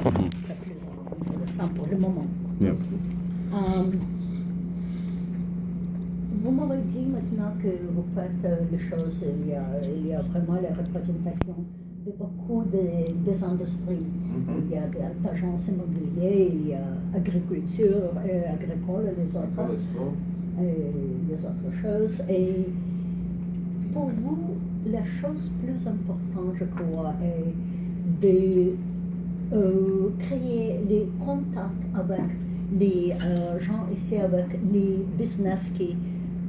C'est plus intéressant pour le moment. Yeah. Vous m'avez dit maintenant que vous faites les choses, il y a vraiment la représentation de beaucoup des industries. Il y a des agences immobilières, il y a agriculture, agricole et les autres choses. Et pour vous, la chose plus importante, je crois, est de créer les contacts avec les gens ici, avec les business qui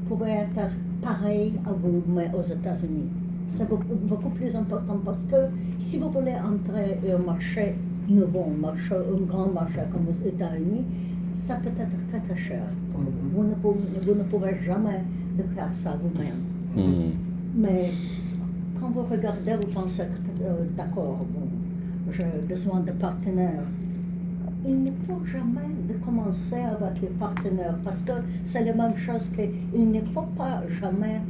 pourraient être pareils à vous, mais aux États-Unis. C'est beaucoup plus important parce que si vous voulez entrer au marché nouveau, un grand marché comme aux États-Unis, ça peut être très très cher. Vous ne pourrez jamais faire ça vous-même. Mais quand vous regardez, vous pensez que d'accord, j'ai besoin de partenaires. Il ne faut jamais de commencer avec les partenaires parce que c'est la même chose qu'il ne faut pas jamais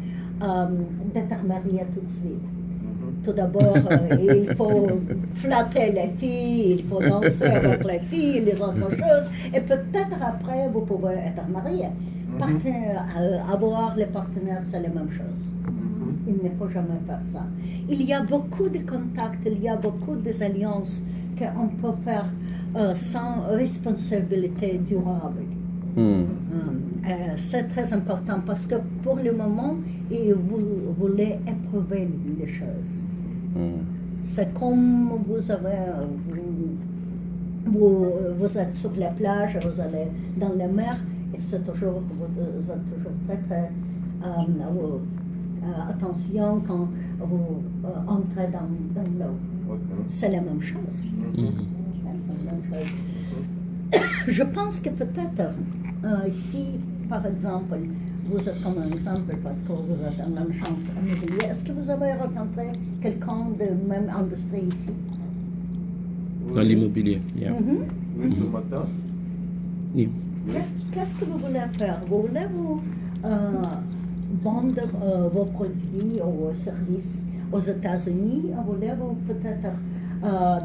d'être marié tout de suite. Tout d'abord, il faut flatter les filles, il faut danser avec les filles, les autres choses, et peut-être après vous pouvez être marié. Avoir les partenaires, c'est la même chose. Il ne faut jamais faire ça. Il y a beaucoup de contacts, il y a beaucoup d'alliances qu'on peut faire sans responsabilité durable. C'est très important parce que pour le moment, vous voulez éprouver les choses. C'est comme vous êtes sur la plage, vous allez dans la mer, et vous êtes toujours très très attention quand vous entrez dans l'eau. C'est la même chose. Je pense que peut-être si, par exemple, vous êtes comme un exemple parce que vous êtes en même chance immobilière, est-ce que vous avez rencontré quelqu'un de même industrie ici? Dans l'immobilier, yeah. Oui, ce matin. Yeah. Qu'est-ce que vous voulez faire? Vous voulez vendre vos produits ou vos services aux États-Unis? Ou voulez-vous peut-être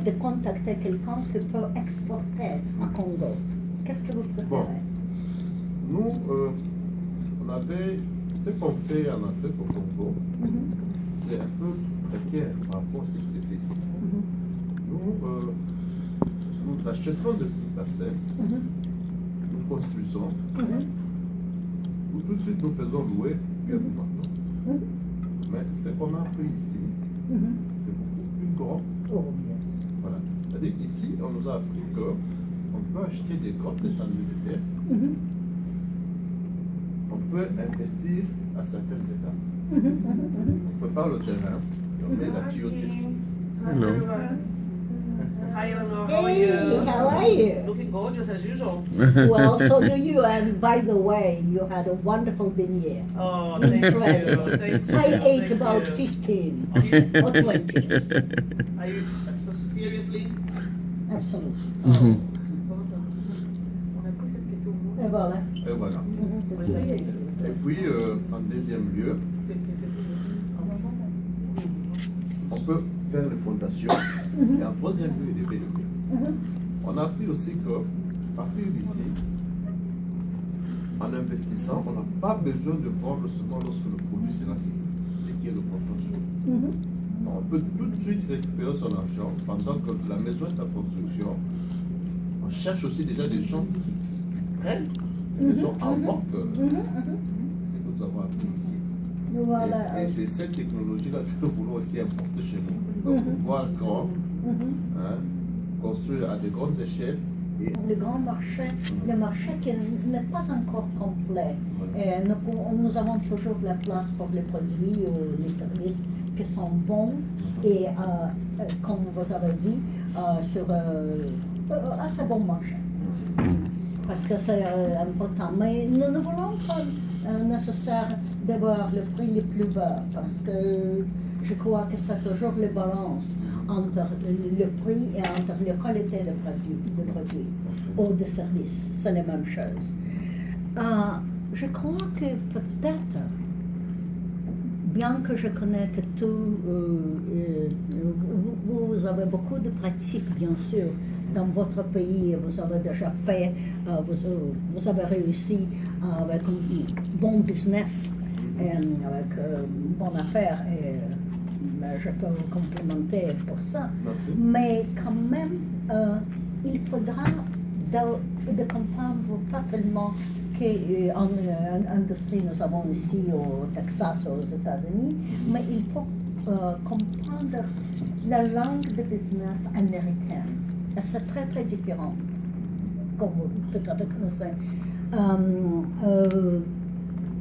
de contacter quelqu'un qui peut exporter à Congo? Qu'est-ce que vous préférez? Nous, on avait ce qu'on fait en Afrique au Congo, c'est un peu précaire par rapport à ce qui se fait ici. Nous achetons de petites parcelles, nous construisons, ou tout de suite nous faisons louer, puis nous vendons. Mais ce qu'on a appris ici, c'est beaucoup plus grand. Voilà. C'est-à-dire ici, on nous a appris qu'on peut acheter des grandes étendues de terre. On peut investir à certaines étapes. On prépare le terrain, on met la tuyauterie. Hello. Hi, Eleanor. How are you? How are you? Looking gorgeous as usual. Well, so do you. And by the way, you had a wonderful beignet. Oh, thank you. Thank you. I ate Thank about you. 15 or 20. Are you so seriously? Absolutely. Comment ça? On a pris cette question. Et voilà. Et voilà. Ça y est. Et puis, en deuxième lieu, on peut faire les fondations. Et en troisième lieu, les BDP. On a appris aussi que, à partir d'ici, en investissant, on n'a pas besoin de vendre seulement lorsque le produit sera fini, ce qui est le potentiel. On peut tout de suite récupérer son argent pendant que la maison est en construction. On cherche aussi déjà des gens qui prennent la maison avant que ce que nous avons appris ici. Voilà. Et c'est cette technologie-là que nous voulons aussi importer chez nous. Donc, pouvoir grand, construire à de grandes échelles. Et le grand marché, le marché qui n'est pas encore complet. Et nous avons toujours la place pour les produits ou les services qui sont bons et, comme vous avez dit, sur assez bon marché. Parce que c'est important. Mais nous ne voulons pas nécessaire d'avoir le prix le plus bas parce que je crois que c'est toujours la balance entre le prix et entre la qualité de produit ou de service. C'est la même chose. Je crois que peut-être, bien que je connais que tout, vous avez beaucoup de pratiques, bien sûr, dans votre pays, vous avez déjà fait, vous avez réussi avec un bon business, avec une bonne affaire, et je peux vous complimenter pour ça. Merci. Mais quand même, il faudra de comprendre pas tellement qu'en industrie, nous avons ici au Texas, aux États-Unis, mais il faut comprendre la langue de business américaine. Et c'est très très différent, comme vous peut-être connaissez.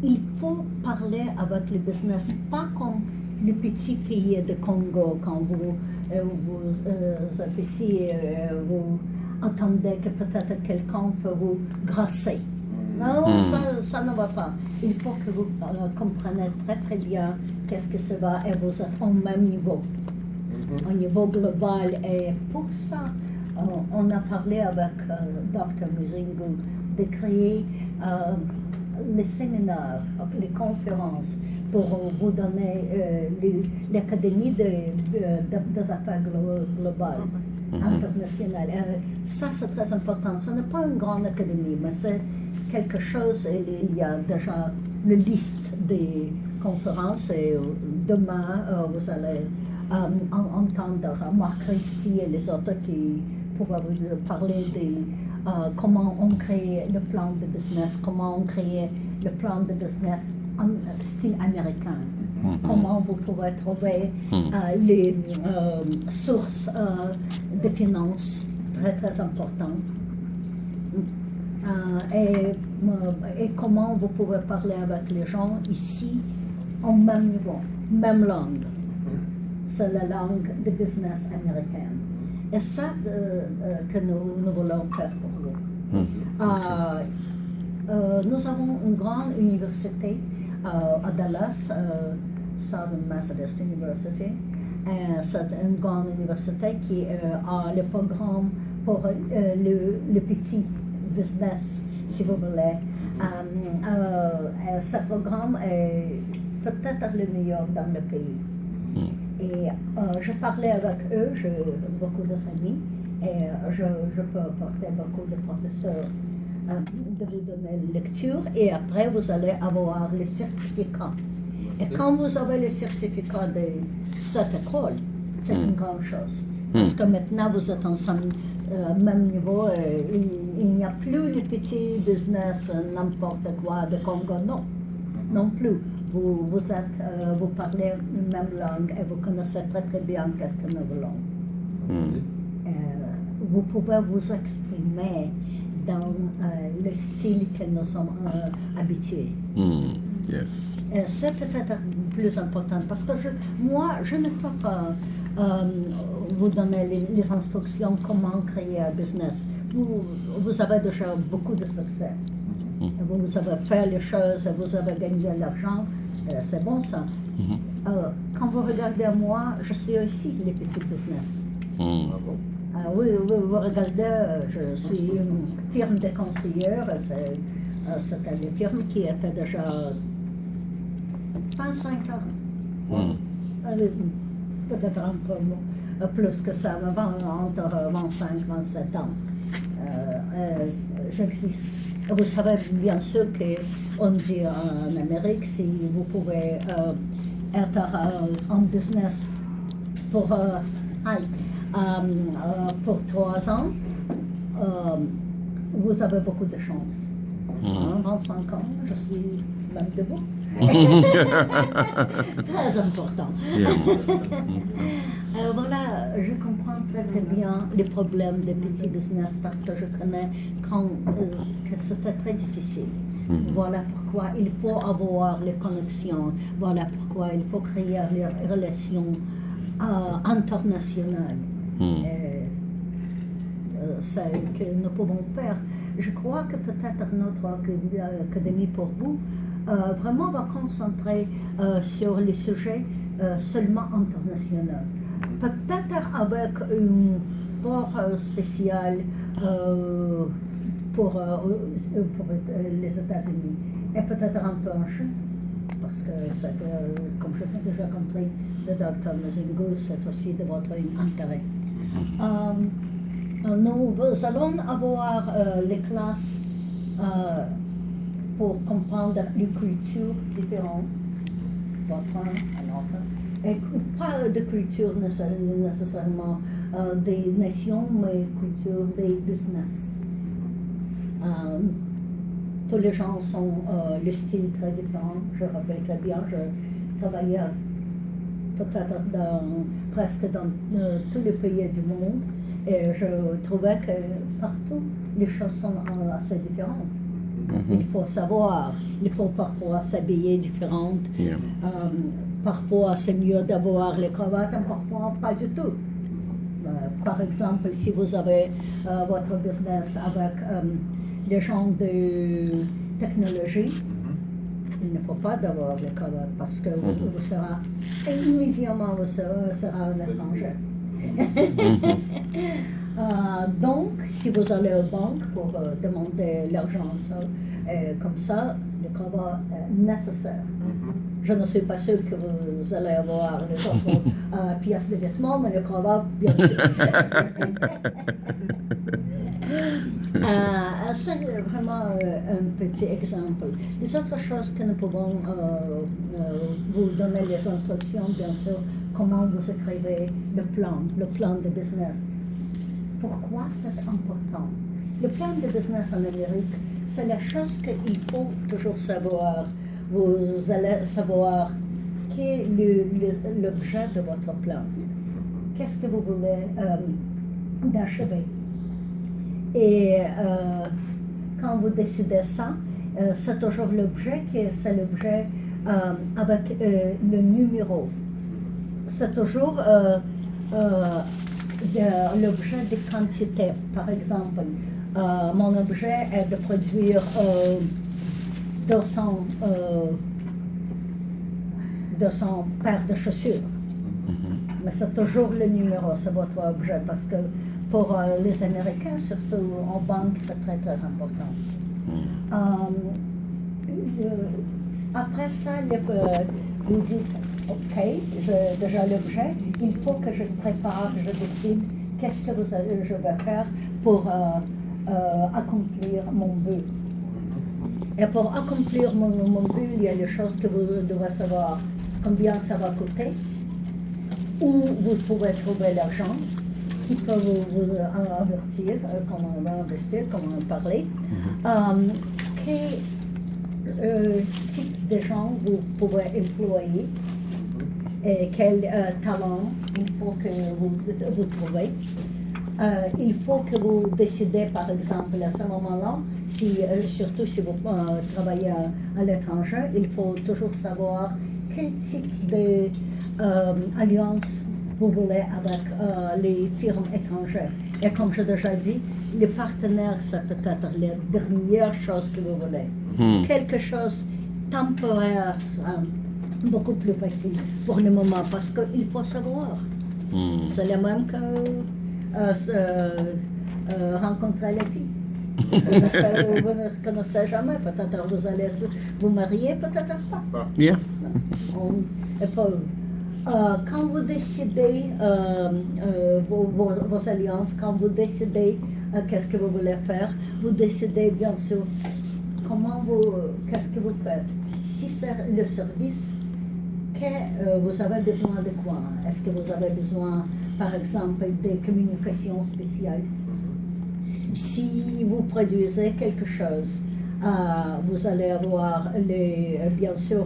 Il faut parler avec le business, pas comme le petit pays de Congo, quand vous êtes ici, vous entendez que peut-être quelqu'un peut vous grasser. Non, ça ne va pas. Il faut que vous compreniez très très bien qu'est-ce que ça va et vous êtes au même niveau, au niveau global. Et pour ça, on a parlé avec Dr. Muzingo de créer les séminaires, les conférences pour vous donner l'Académie des affaires globales, internationales. Ça, c'est très important. Ce n'est pas une grande académie, mais c'est quelque chose. Il y a déjà une liste des conférences et demain, vous allez entendre Marc Christie et les autres qui pourront vous parler de comment on crée le plan de business, comment on crée le plan de business en style américain, comment vous pouvez trouver les sources de finances très très importantes, et comment vous pouvez parler avec les gens ici au même niveau, même langue. C'est la langue de business américaine. Et ça que nous voulons faire pour vous. Nous avons une grande université à Dallas, Southern Methodist University. C'est une grande université qui a le programme pour le petit business, si vous voulez. Ce programme est peut-être le meilleur dans le pays. Et je parlais avec eux, j'ai beaucoup d'amis, et je peux apporter beaucoup de professeurs de vous donner la lecture, et après vous allez avoir le certificat. Et quand vous avez le certificat de cette école, c'est une grande chose. Parce que maintenant vous êtes ensemble, même niveau, il n'y a plus le petit business, n'importe quoi de Congo, non plus. Vous parlez la même langue et vous connaissez très très bien qu'est-ce que nous voulons. Vous pouvez vous exprimer dans le style que nous sommes habitués. Yes. C'est peut-être plus important parce que moi, je ne peux pas vous donner les instructions comment créer un business. Vous avez déjà beaucoup de succès. Vous avez fait les choses, vous avez gagné de l'argent, c'est bon ça. Quand vous regardez moi, je suis aussi les petits business. Oui, vous regardez, je suis une firme de conseillers, c'était une firme qui était déjà 25 ans. Peut-être un peu plus que ça, entre 25 et 27 ans. J'existe. Vous savez bien sûr qu'on dit en Amérique, si vous pouvez être en business pour 3 ans, vous avez beaucoup de chance. 25 ans, je suis même debout. Très important. Voilà, je comprends très bien les problèmes des petits business parce que je connais que c'était très difficile. Voilà pourquoi il faut avoir les connexions. Voilà pourquoi il faut créer les relations internationales. C'est ce que nous pouvons faire. Je crois que peut-être notre académie pour vous vraiment va concentrer sur les sujets seulement internationaux. Peut-être avec un port spécial pour les États-Unis et peut-être un peu en Chine, parce que comme je l'ai déjà compris, le Dr. Muzingo, c'est aussi de votre intérêt. Nous allons avoir les classes pour comprendre les cultures différentes, votre, un autre, et pas de culture nécessairement des nations, mais culture des business. Tous les gens sont le style très différent. Je rappelle très bien, je travaillais peut-être presque dans tous les pays du monde et je trouvais que partout les choses sont assez différentes. Il faut savoir, il faut parfois s'habiller différentes. Yeah. Parfois c'est mieux d'avoir les cravates, parfois pas du tout. Par exemple, si vous avez votre business avec les gens de technologie, il ne faut pas d'avoir les cravates parce que vous serez immédiatement un étranger. Donc, si vous allez aux banques pour demander l'argent, comme ça, les cravates est nécessaire. Je ne suis pas sûre que vous allez avoir les autres pièces de vêtements, mais les cravates, bien sûr. C'est vraiment un petit exemple. Les autres choses que nous pouvons vous donner les instructions, bien sûr, comment vous écrivez le plan de business. Pourquoi c'est important? Le plan de business en Amérique, c'est la chose qu'il faut toujours savoir. Vous allez savoir quel est l'objet de votre plan. Qu'est-ce que vous voulez d'achever? Et quand vous décidez ça, c'est toujours l'objet c'est l'objet avec le numéro. C'est toujours l'objet de quantité. Par exemple, mon objet est de produire 200 paires de chaussures. Mais c'est toujours le numéro, c'est votre objet, parce que pour les Américains, surtout en banque, c'est très très important. Après ça, vous dites, ok, j'ai déjà l'objet, il faut que je prépare, je décide qu'est-ce que je vais faire pour accomplir mon but. Et pour accomplir mon but, il y a les choses que vous devez savoir, combien ça va coûter, où vous pouvez trouver l'argent, qui peut vous avertir, comment on va investir, comment on va parler, quel type de gens vous pouvez employer, et quel talent il faut que vous trouvez. Il faut que vous décidez, par exemple, à ce moment-là, surtout si vous travaillez à l'étranger, il faut toujours savoir quel type d'alliance vous voulez avec les firmes étrangères. Et comme j'ai déjà dit, les partenaires, c'est peut-être la dernière chose que vous voulez. Quelque chose temporaire, beaucoup plus facile pour le moment, parce qu'il faut savoir. C'est le même que rencontrer les filles. Vous ne connaissez jamais, peut-être vous allez vous marier, peut-être pas. Yeah. Quand vous décidez vos alliances, quand vous décidez qu'est-ce que vous voulez faire, vous décidez bien sûr qu'est-ce que vous faites. Si c'est le service, vous avez besoin de quoi? Est-ce que vous avez besoin, par exemple, des communications spéciales? Si vous produisez quelque chose, vous allez avoir bien sûr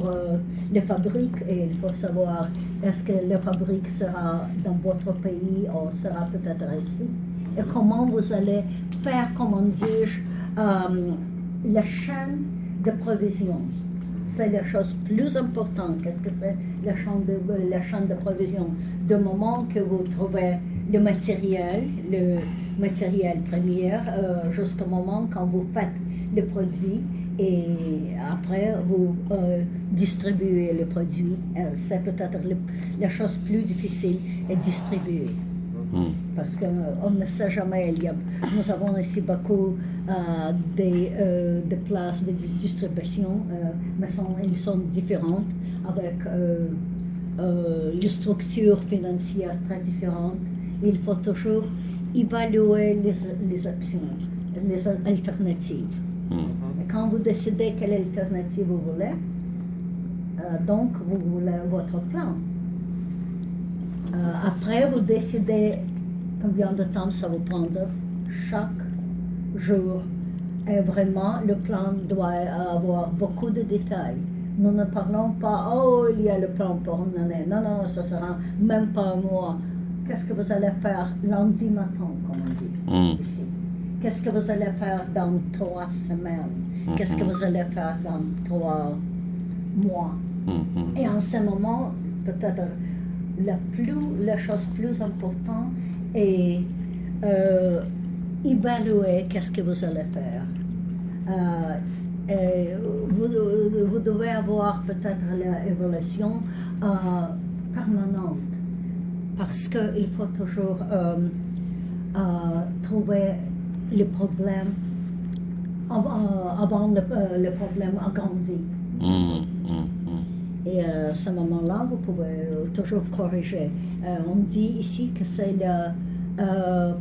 les fabriques, et il faut savoir est-ce que la fabrique sera dans votre pays ou sera peut-être ici, et comment vous allez faire, comment dis-je, la chaîne de provision. C'est la chose plus importante. Qu'est-ce que c'est la chaîne de provision? Du moment que vous trouvez le matériel premier, jusqu'au moment quand vous faites le produit, et après vous distribuez le produit. C'est peut-être la chose plus difficile à distribuer. Parce qu'on ne sait jamais, nous avons ici beaucoup de places de distribution, mais elles sont différentes, avec les structures financières très différentes. Il faut toujours évaluer les options, les alternatives. Et quand vous décidez quelle alternative vous voulez, donc vous voulez votre plan. Après, vous décidez combien de temps ça va prendre chaque jour. Et vraiment, le plan doit avoir beaucoup de détails. Nous ne parlons pas, oh, il y a le plan pour une année. Non, non, ça sera même pas un mois. Qu'est-ce que vous allez faire lundi matin, comme on dit ici? Qu'est-ce que vous allez faire dans 3 semaines? Qu'est-ce que vous allez faire dans 3 mois? Et en ce moment, peut-être la chose plus importante est évaluer qu'est-ce que vous allez faire. Vous devez avoir peut-être l'évaluation permanente parce qu'il faut toujours trouver les problèmes avant le problème a grandi. Et à ce moment-là, vous pouvez toujours corriger. On dit ici que c'est le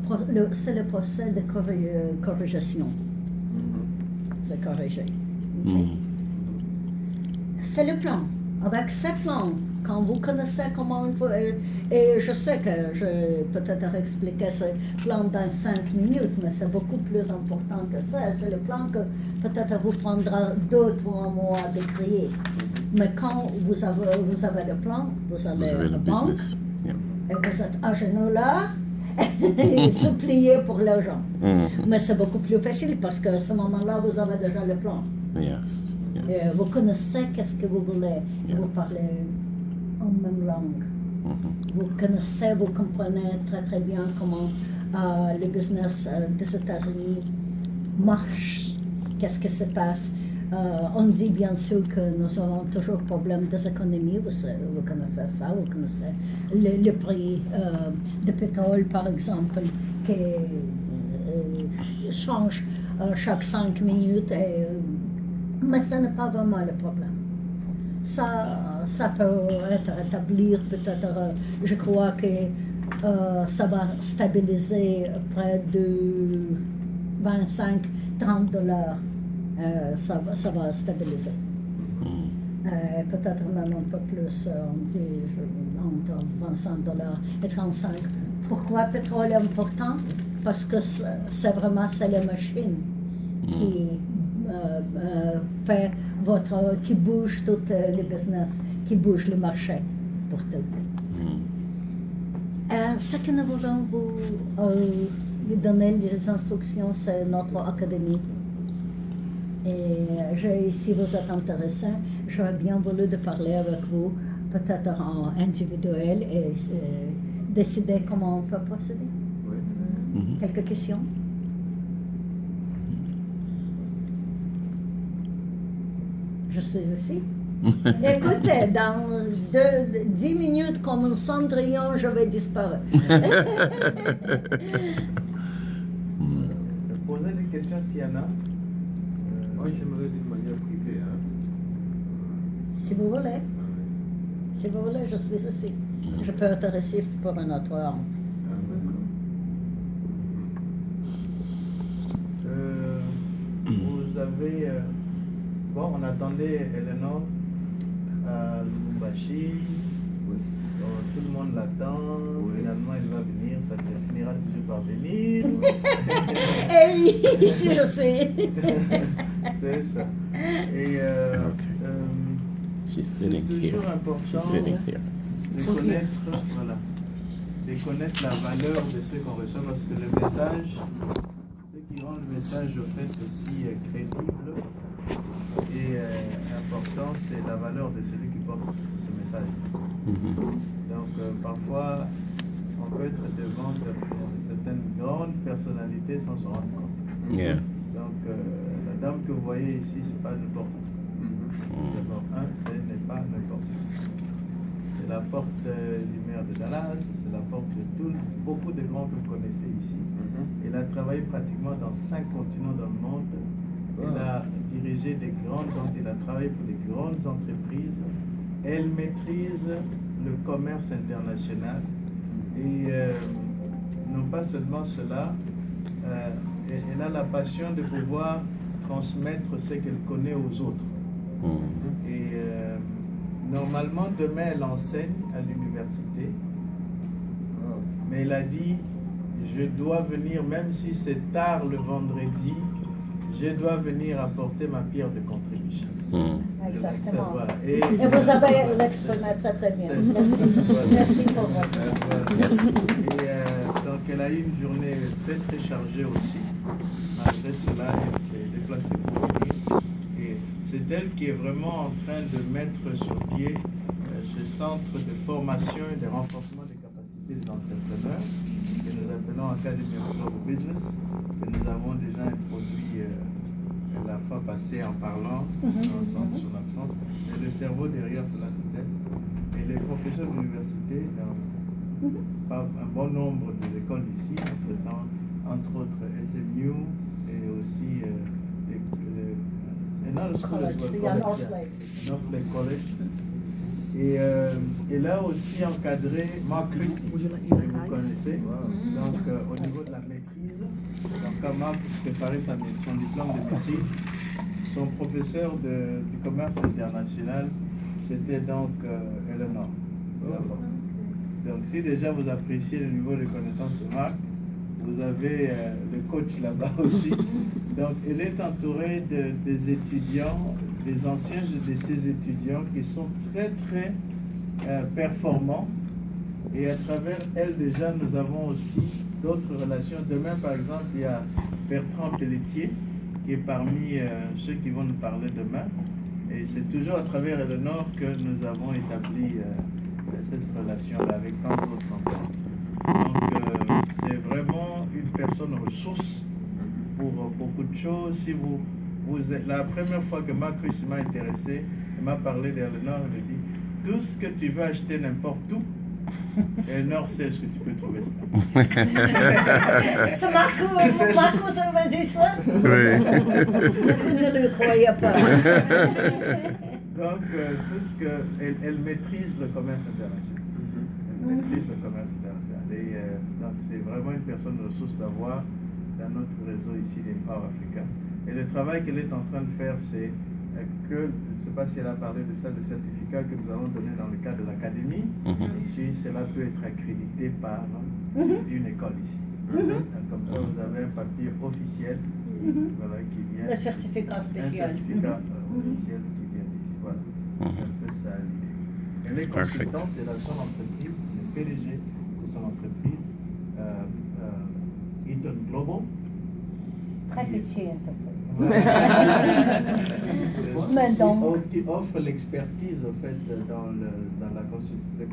procès de corrigation. C'est corrigé. C'est le plan. Avec ce plan, quand vous connaissez comment il faut, et je sais que je peux peut-être expliquer ce plan dans 5 minutes, mais c'est beaucoup plus important que ça. C'est le plan que peut-être vous prendra 2 ou 3 mois de créer. Mais quand vous avez le plan, vous avez le la banque, business. Yeah. et vous êtes à genoux là, et supplier pour l'argent. Mais c'est beaucoup plus facile parce qu'à ce moment-là, vous avez déjà le plan. Yes. Et Yes. vous connaissez qu'est-ce que vous voulez. Yeah. Vous parlez en même langue. Vous connaissez, vous comprenez très très bien comment le business des États-Unis marche. Qu'est-ce qui se passe. On dit bien sûr que nous avons toujours problème des économies, vous connaissez ça, vous connaissez le prix du pétrole par exemple qui change chaque 5 minutes, mais ce n'est pas vraiment le problème. Ça peut être établi peut-être, je crois que ça va stabiliser près de 25-30 $. Ça va stabiliser. Peut-être même un peu plus, on dit entre 25 $ et 35. Pourquoi le pétrole est important? Parce que c'est vraiment la machine qui qui bouge tout le business, qui bouge le marché pour tout. Ce que nous voulons vous donner les instructions, c'est notre académie. Et si vous êtes intéressé, j'aurais bien voulu de parler avec vous, peut-être en individuel, et décider comment on peut procéder. Oui. Quelques questions? Je suis ici. Écoutez, dans 10 minutes, comme un cendrillon, je vais disparaître. Posez des questions s'il y en a. Moi, j'aimerais d'une manière privée. Si vous voulez. Si vous voulez, je suis ici. Je peux être ici pour un autre heure. Vous avez... bon, on attendait Eleanor à Lubumbashi. Tout le monde l'attend. Finalement, il va venir. Ça finira toujours par venir. Et ici, je suis. C'est ça. Et She's c'est sitting here. toujours important She's sitting here. de connaître, voilà, de connaître la valeur de ce qu'on reçoit, parce que le message, ce qui rend le message au fait aussi crédible et important, c'est la valeur de celui qui porte ce message. Donc parfois, on peut être devant certaines grandes personnalités sans s'en rendre compte. Yeah. Donc la dame que vous voyez ici, c'est pas n'importe qui. D'abord, ce n'est pas n'importe qui. C'est la porte du maire de Dallas, c'est la porte de beaucoup de grands que vous connaissez ici. Elle a travaillé pratiquement dans 5 continents dans le monde. Elle a dirigé des grandes entreprises, elle a travaillé pour des grandes entreprises. Elle maîtrise le commerce international et non pas seulement cela, elle a la passion de pouvoir transmettre ce qu'elle connaît aux autres. Et normalement, demain, elle enseigne à l'université. Mais elle a dit, je dois venir, même si c'est tard le vendredi, je dois venir apporter ma pierre de contribution. Exactement. Voilà. Et vous avez l'exprimé très très bien. Merci. Merci pour votre. Et donc elle a eu une journée très très chargée aussi. Malgré cela, elle s'est déplacée pour venir. Et c'est elle qui est vraiment en train de mettre sur pied ce centre de formation et de renforcement des capacités des entrepreneurs que nous appelons Academy of Global Business, que nous avons déjà introduit la fois passée en parlant, en son absence. Et le cerveau derrière cela, c'est elle. Et les professeurs d'université dans un bon nombre des écoles ici, entre autres SMU et aussi Northlake College. Et elle a aussi encadré Mark Christie, que vous connaissez, donc au niveau de la maîtrise. Donc quand Mark préparait son diplôme de maîtrise, son professeur du commerce international, c'était donc Eleanor. Donc si déjà vous appréciez le niveau de connaissance de Marc, vous avez le coach là-bas aussi. Donc elle est entourée des étudiants, des anciens de ces étudiants qui sont très très performants. Et à travers elle déjà nous avons aussi d'autres relations. Demain par exemple il y a Bertrand Pelletier qui est parmi ceux qui vont nous parler demain. Et c'est toujours à travers Eleanor que nous avons établi cette relation-là avec tant d'autres enfants. Donc c'est vraiment une personne ressource pour beaucoup de choses. Si vous êtes, la première fois que Marc Chris m'a intéressé, il m'a parlé d'Eleanor, il m'a dit tout ce que tu veux acheter n'importe où, Eleanor sait ce que tu peux trouver ça. C'est Marco, ça m'a dit ça? Oui. Vous ne le croyez pas. Donc, tout ce que elle maîtrise le commerce international. Elle maîtrise le commerce international. Et donc, c'est vraiment une personne de ressource d'avoir dans notre réseau ici d'Empower Africa. Et le travail qu'elle est en train de faire, c'est que, je ne sais pas si elle a parlé de ça, le certificat que nous allons donner dans le cadre de l'académie, si cela peut être accrédité par une école ici. Comme ça, vous avez un papier officiel voilà, qui vient. Le certificat spécial. Un certificat officiel qui vient d'ici. Voilà. C'est un peu ça l'idée. Elle est consultante de son entreprise, le PDG de son entreprise, Eaton Global. Très petit entreprise. Qui offre l'expertise en fait dans le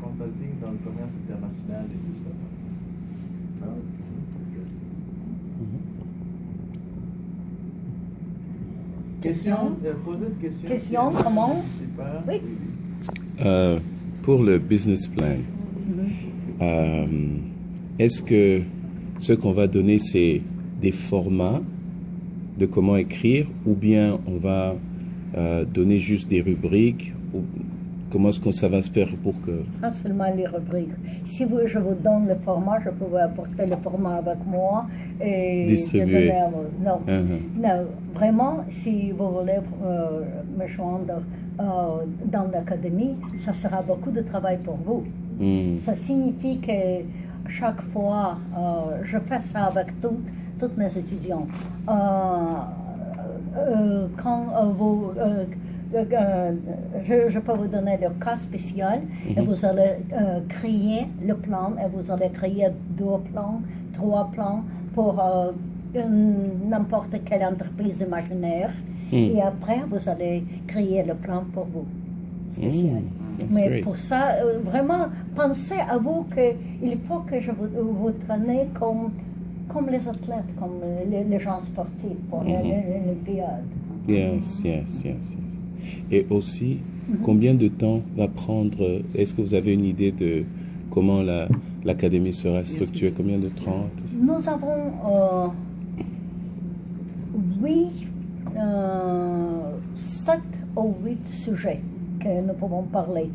consulting dans le commerce international et tout ça. Question, posez une question. Question, comment? Oui. Pour le business plan, est-ce que ce qu'on va donner, c'est des formats de comment écrire, ou bien on va donner juste des rubriques, ou comment est-ce que ça va se faire pour que... Pas seulement les rubriques. Si je vous donne le format, je peux apporter le format avec moi et distribuer. Non, non, vraiment, si vous voulez me joindre dans l'académie, ça sera beaucoup de travail pour vous. Ça signifie que chaque fois, je fais ça avec tous mes étudiants. Quand vous... je peux vous donner le cas spécial et vous allez créer le plan et vous allez créer 2 plans, 3 plans pour n'importe quelle entreprise imaginaire et après vous allez créer le plan pour vous spécial. Mais great. pour ça, vraiment, pensez à vous qu'il faut que je vous traîne comme les athlètes, comme les gens sportifs pour l'Olympiade. Yes. Et aussi, combien de temps va prendre, est-ce que vous avez une idée de comment l'académie sera structurée, combien de temps? Nous avons 7 ou 8 sujets que nous pouvons parler.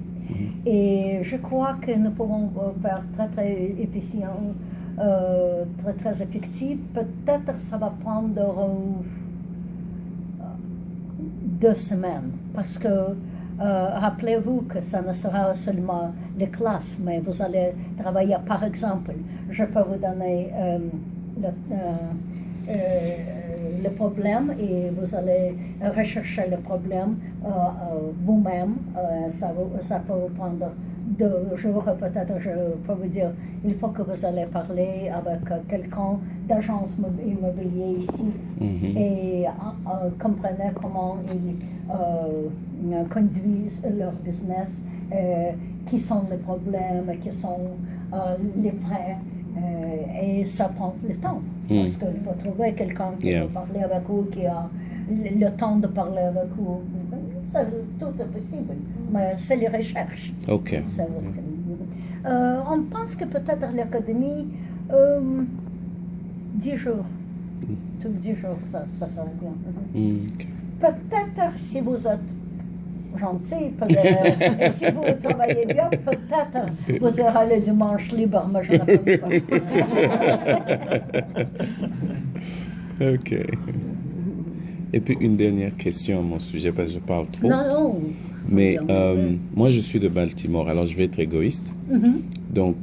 Et je crois que nous pouvons faire très très efficient très, très effective. Peut-être ça va prendre 2 semaines, parce que rappelez-vous que ça ne sera seulement les classes, mais vous allez travailler, par exemple, je peux vous donner le problème et vous allez rechercher le problème vous-même. Ça peut vous prendre 2 jours, peut-être. Je peux vous dire, il faut que vous allez parler avec quelqu'un d'agence immobilière ici et comprenez comment ils conduisent leur business, qui sont les problèmes, qui sont les frais. Et ça prend le temps, parce qu'il faut trouver quelqu'un qui peut parler avec vous, qui a le temps de parler avec vous. Ça, tout est possible, mais c'est les recherches. Ok. On pense que peut-être l'académie, 10 jours. Tous 10 jours, ça serait bien. Ok. Peut-être si vous êtes gentil, si vous travaillez bien, peut-être vous aurez le dimanche libre, mais je ne peux pas. Ok. Et puis une dernière question à mon sujet, parce que je parle trop. Non. Mais moi, je suis de Baltimore, alors je vais être égoïste. Donc,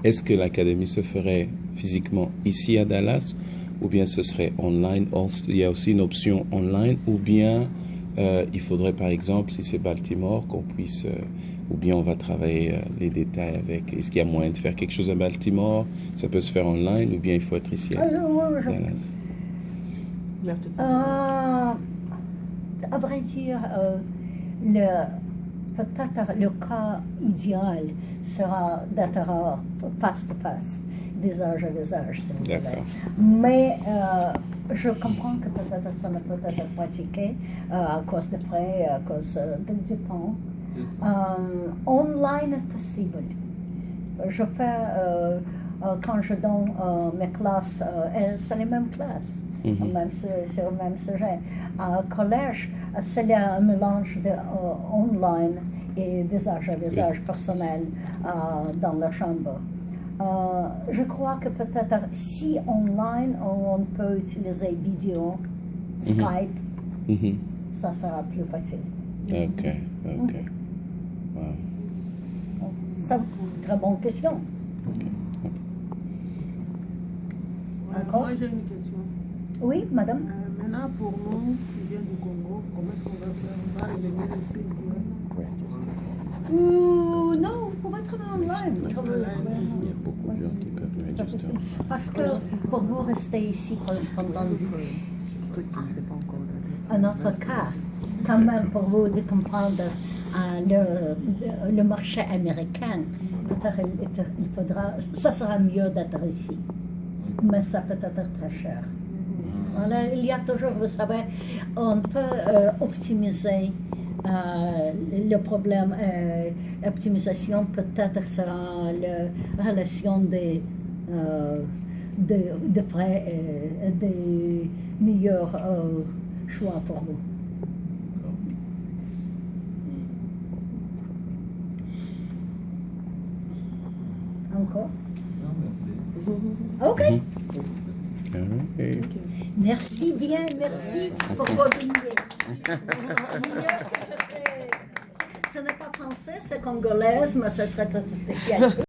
est-ce que l'académie se ferait physiquement ici à Dallas, ou bien ce serait online? Il y a aussi une option online, ou bien il faudrait, par exemple, si c'est Baltimore, qu'on puisse, ou bien on va travailler les détails avec. Est-ce qu'il y a moyen de faire quelque chose à Baltimore? Ça peut se faire online, ou bien il faut être ici à Dallas? À vrai dire, peut-être le cas idéal sera d'être face-to-face, visage à visage, si vous voulez. Mais je comprends que peut-être ça ne peut être pratiqué à cause de frais, à cause du temps. Online est possible. Je fais, quand je donne mes classes, c'est les mêmes classes, même sur le même sujet. Au collège, c'est un mélange de online et visage à visage personnel dans la chambre. Je crois que peut-être si online on peut utiliser vidéo, Skype, ça sera plus facile. Ok. Wow. C'est une très bonne question. Encore? Moi j'ai une question. Oui, madame? Maintenant pour nous qui viennent du Congo, comment est-ce qu'on va faire? On va revenir ici? Non, vous pouvez travailler online. Il y a beaucoup de gens qui peuvent venir justement. Parce que pour vous rester ici pendant un autre cas, quand même pour vous de comprendre le marché américain, peut-être il faudra, ça sera mieux d'être ici, mais ça peut être très cher. Voilà, il y a toujours, vous savez, on peut optimiser le problème. L'optimisation peut-être sera la relation de frais et des meilleurs choix pour vous. Encore? Non, merci. Ok. Okay. Merci bien, merci pour votre idée. Ce n'est pas français, c'est congolaise, mais c'est très très spécial.